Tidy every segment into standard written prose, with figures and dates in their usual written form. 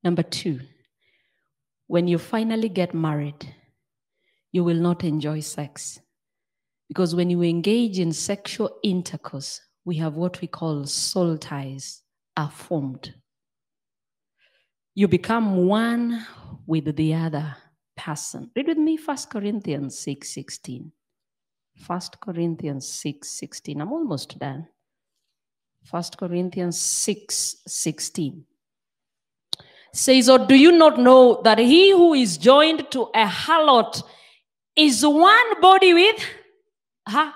Number 2, when you finally get married, you will not enjoy sex. Because when you engage in sexual intercourse, we have what we call soul ties are formed. You become one with the other person. Read with me 1 Corinthians 6:16. 1 Corinthians 6:16. I'm almost done. 1 Corinthians 6:16 says, or do you not know that he who is joined to a harlot is one body with her?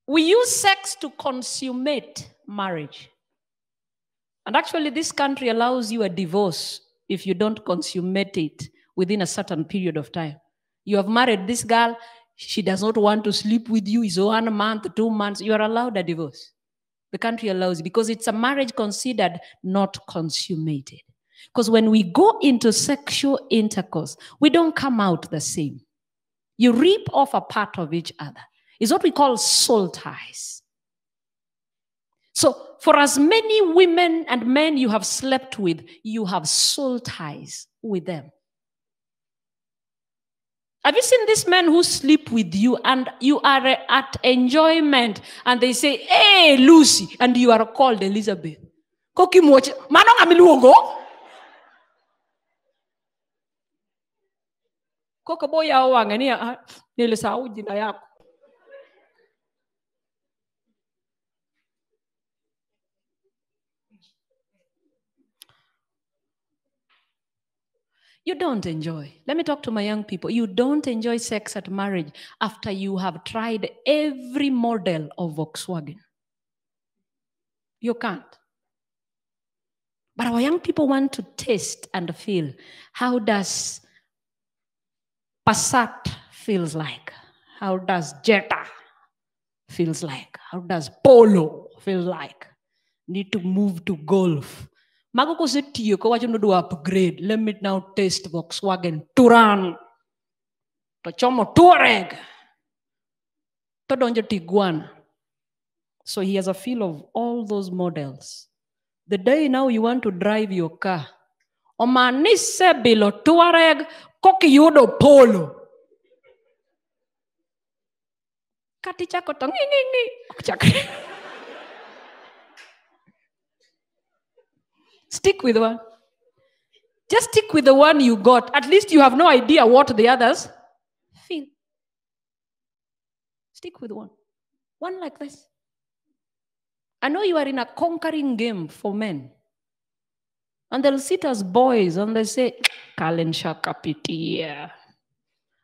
We use sex to consummate marriage. And actually, this country allows you a divorce if you don't consummate it within a certain period of time. You have married this girl, she does not want to sleep with you, it's 1 month, 2 months, you are allowed a divorce. The country allows it because it's a marriage considered not consummated. Because when we go into sexual intercourse, we don't come out the same. You rip off a part of each other. It's what we call soul ties. So for as many women and men you have slept with, you have soul ties with them. Have you seen these men who sleep with you and you are at enjoyment and they say, hey, Lucy, and you are called Elizabeth? Koki moche, manong amiluongo? Koko boya wangania nilisahau jina yako. You don't enjoy. Let me talk to my young people. You don't enjoy sex at marriage after you have tried every model of Volkswagen. You can't. But our young people want to taste and feel. How does Passat feels like? How does Jetta feels like? How does Polo feel like? Need to move to Golf. Mago ko se tiyo ko wacho no do upgrade. Let me now taste Volkswagen Touran. To chomo Touareg. To donjo Tiguan. So he has a feel of all those models. The day now you want to drive your car. Omanise bilo Touareg koki yudo Polo. Kati chako to ngi. Stick with one. Just stick with the one you got. At least you have no idea what the others feel. Stick with one. One like this. I know you are in a conquering game for men. And they'll sit as boys and they say, Kalen shakapitia.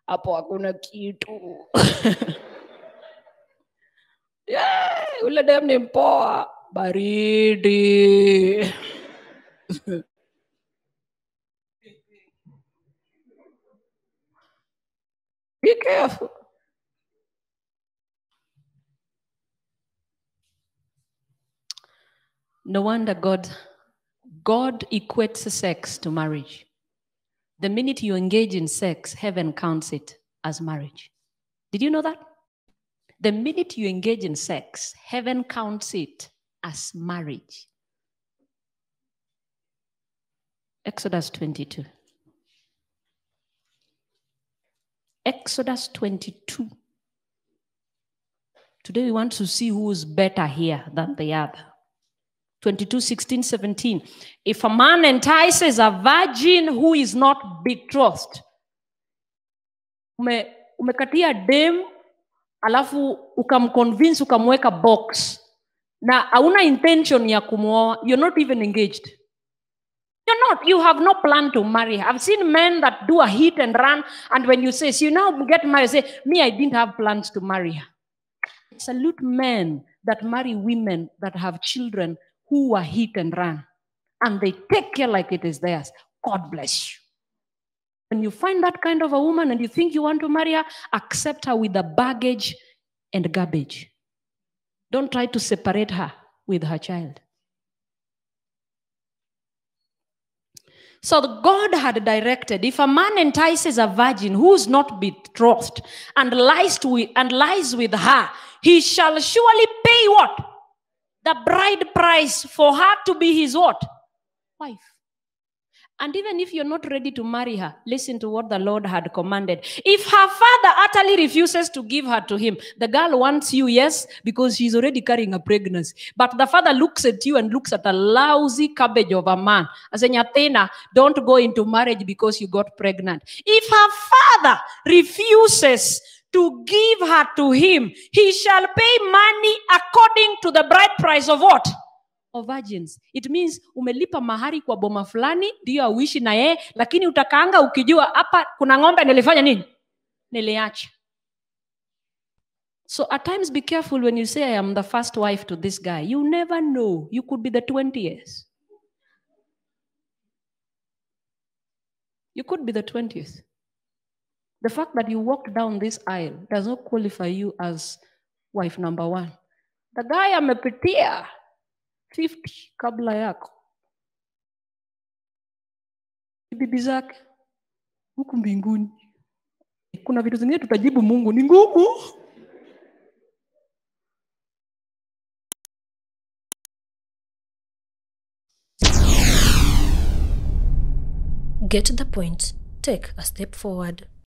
Apo hakuna kitu. Yeah, ule dem ni mpoa. Baridi. Be careful. No wonder God equates sex to marriage. The minute you engage in sex, heaven counts it as marriage. Did you know that? The minute you engage in sex, heaven counts it as marriage. Exodus 22. Exodus 22. Today we want to see who's better here than the other. 22, 16, 17. If a man entices a virgin who is not betrothed, umekatia dem, alafu ukamconvince ukamweka box, na hauna intention ya kumuoa, you're not even engaged. You're not. You have no plan to marry. I've seen men that do a hit and run, and when you say, so you now get married, say, me, I didn't have plans to marry her. I salute men that marry women that have children who are hit and run, and they take care like it is theirs. God bless you. When you find that kind of a woman and you think you want to marry her, accept her with the baggage and garbage. Don't try to separate her with her child. So God had directed, if a man entices a virgin who is not betrothed and lies with her, he shall surely pay what? the bride price for her to be his what? Wife. And even if you're not ready to marry her, listen to what the Lord had commanded. If her father utterly refuses to give her to him, the girl wants you, yes, because she's already carrying a pregnancy. But the father looks at you and looks at a lousy cabbage of a man. As in, Athena, don't go into marriage because you got pregnant. If her father refuses to give her to him, he shall pay money according to the bride price of what? Of virgins. It means umelipa mahari kwa boma fulani ndio uishi na yeye, lakini utakaanga ukijua hapa kuna ng'ombe nilifanya nini? Niliacha. So at times be careful when you say I am the first wife to this guy. You never know. You could be the 20th. You could be the 20th. The fact that you walked down this aisle does not qualify you as wife number 1. The guy amepitia 50 kabla yako. Bibi zake huku mbinguni. Kuna vitu zingine tutajibu Mungu ni ngumu. Get the point. Take a step forward.